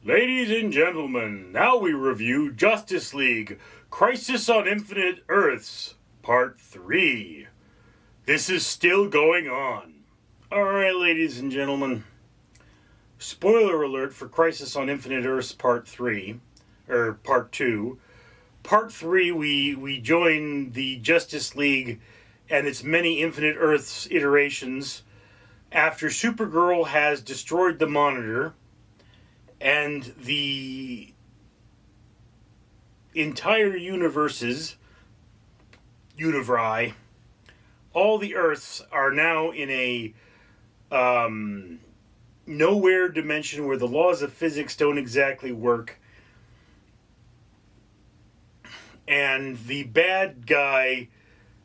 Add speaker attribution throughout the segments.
Speaker 1: Ladies and gentlemen, now we review Justice League Crisis on Infinite Earths, Part 3. This is still going on. Alright, ladies and gentlemen. Spoiler alert for Crisis on Infinite Earths Part 3, or Part 2. Part 3, we join the Justice League and its many Infinite Earths iterations after Supergirl has destroyed the Monitor and the entire univers, all the Earths are now in a nowhere dimension where the laws of physics don't exactly work. And the bad guy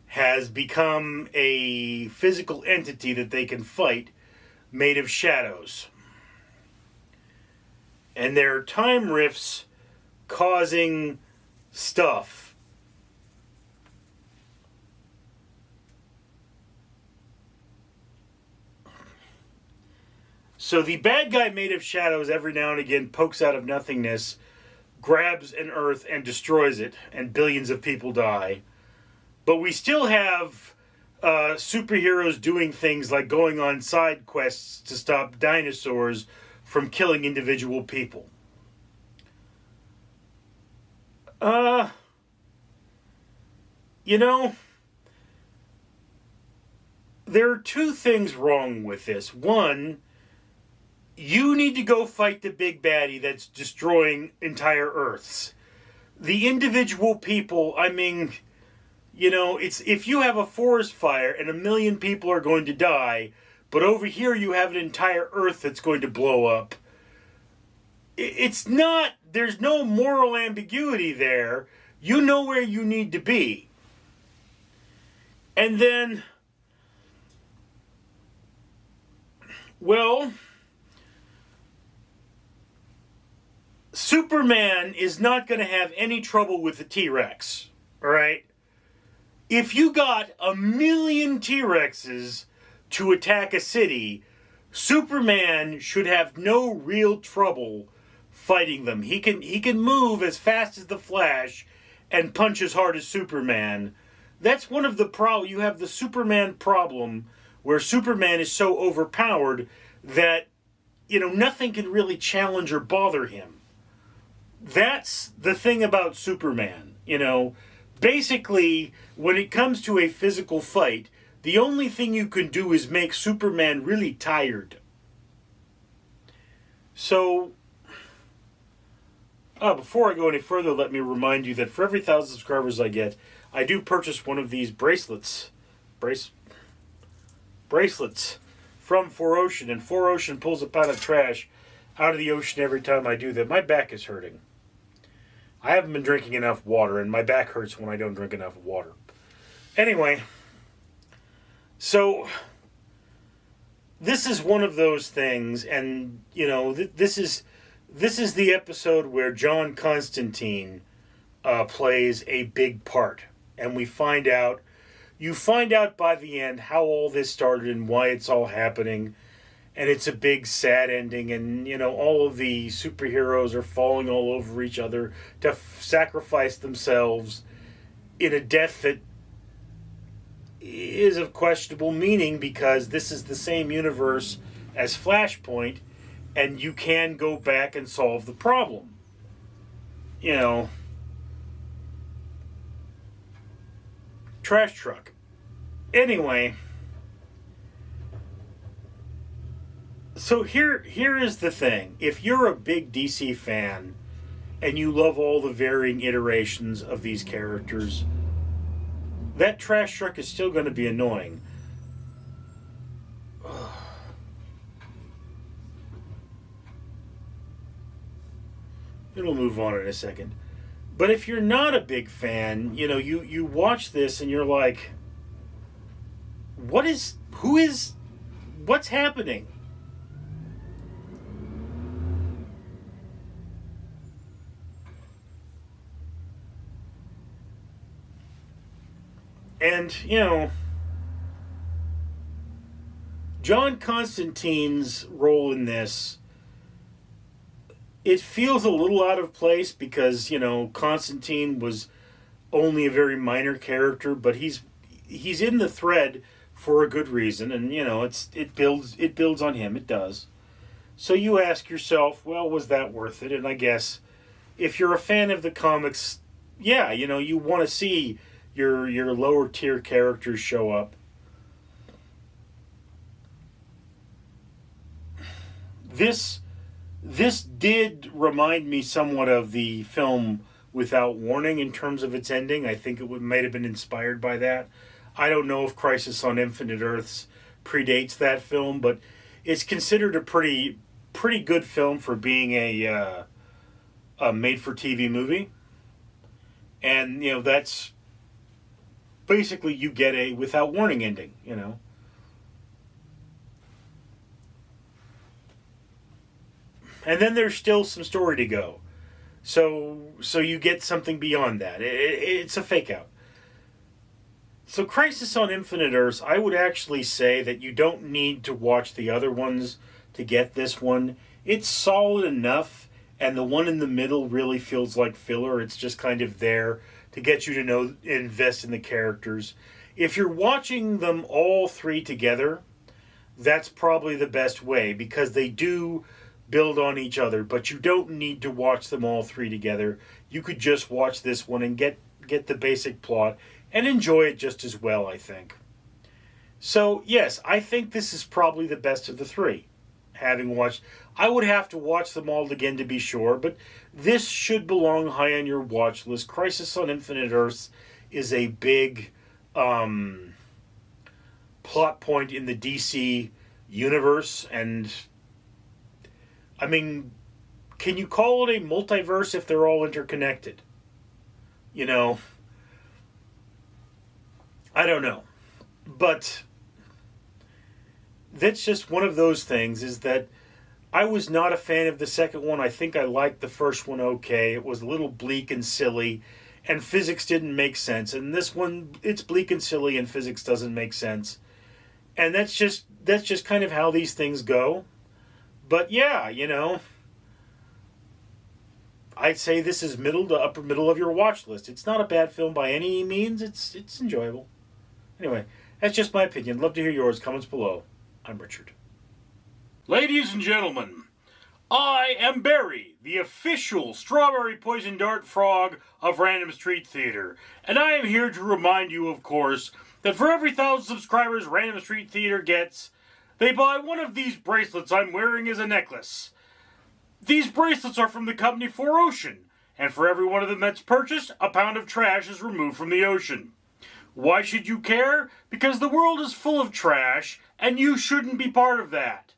Speaker 1: has become a physical entity that they can fight, made of shadows. And there are time rifts causing stuff. So the bad guy made of shadows every now and again pokes out of nothingness, grabs an Earth and destroys it, and billions of people die. But we still have superheroes doing things like going on side quests to stop dinosaurs from killing individual people. There are two things wrong with this. One, you need to go fight the big baddie that's destroying entire Earths. The individual people, it's if you have a forest fire and 1 million people are going to die, but over here you have an entire Earth that's going to blow up. It's not, there's no moral ambiguity there. You know where you need to be. And then, Superman is not going to have any trouble with the T-Rex, alright? If you got 1 million T-Rexes to attack a city, Superman should have no real trouble fighting them. He can move as fast as the Flash and punch as hard as Superman. That's one of the problems. You have the Superman problem where Superman is so overpowered that, nothing can really challenge or bother him. That's the thing about Superman, Basically, when it comes to a physical fight, the only thing you can do is make Superman really tired. So, before I go any further, let me remind you that for every 1,000 subscribers I get, I do purchase one of these bracelets. Bracelets from 4Ocean. And 4Ocean pulls a pound of trash out of the ocean every time I do that. My back is hurting. I haven't been drinking enough water, and my back hurts when I don't drink enough water. Anyway, so this is one of those things, and this is the episode where John Constantine plays a big part, and you find out by the end how all this started and why it's all happening. And it's a big sad ending, and all of the superheroes are falling all over each other to sacrifice themselves in a death that is of questionable meaning, because this is the same universe as Flashpoint, and you can go back and solve the problem. Trash truck. Anyway. So here is the thing. If you're a big DC fan and you love all the varying iterations of these characters, that trash truck is still going to be annoying. It'll move on in a second. But if you're not a big fan, you watch this and you're like, what's happening? And, John Constantine's role in this it feels a little out of place because, Constantine was only a very minor character, but he's in the thread for a good reason, and it builds on him. It does. So you ask yourself, well, was that worth it? And I guess if you're a fan of the comics, yeah, you want to see your lower tier characters show up. This did remind me somewhat of the film Without Warning in terms of its ending. I think it might have been inspired by that. I don't know if Crisis on Infinite Earths predates that film, but it's considered a pretty good film for being a made-for-TV movie. And, that's basically you get a Without Warning ending, And then there's still some story to go. So you get something beyond that. It's a fake out. So Crisis on Infinite Earths, I would actually say that you don't need to watch the other ones to get this one. It's solid enough, and the one in the middle really feels like filler. It's just kind of there to get you to invest in the characters. If you're watching them all three together, that's probably the best way, because they do build on each other, but you don't need to watch them all three together. You could just watch this one and get the basic plot and enjoy it just as well, I think. So, yes, I think this is probably the best of the three. Having watched, I would have to watch them all again to be sure, but this should belong high on your watch list. Crisis on Infinite Earths is a big plot point in the DC universe, and I mean, can you call it a multiverse if they're all interconnected? I don't know. But that's just one of those things, is that I was not a fan of the second one. I think I liked the first one okay. It was a little bleak and silly, and physics didn't make sense. And this one, it's bleak and silly, and physics doesn't make sense. And that's just kind of how these things go. But yeah, I'd say this is middle to upper middle of your watch list. It's not a bad film by any means. It's enjoyable. Anyway, that's just my opinion. Love to hear yours. Comments below. I'm Richard. Ladies and gentlemen, I am Barry, the official strawberry poison dart frog of Random Street Theater. And I am here to remind you, of course, that for every 1,000 subscribers Random Street Theater gets, they buy one of these bracelets I'm wearing as a necklace. These bracelets are from the company 4Ocean, and for every one of them that's purchased, a pound of trash is removed from the ocean. Why should you care? Because the world is full of trash, and you shouldn't be part of that.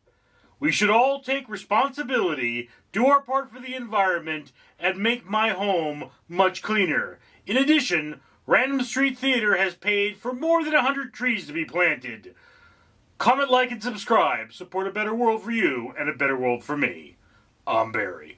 Speaker 1: We should all take responsibility, do our part for the environment, and make my home much cleaner. In addition, Random Street Theater has paid for more than 100 trees to be planted. Comment, like, and subscribe. Support a better world for you and a better world for me. I'm Barry.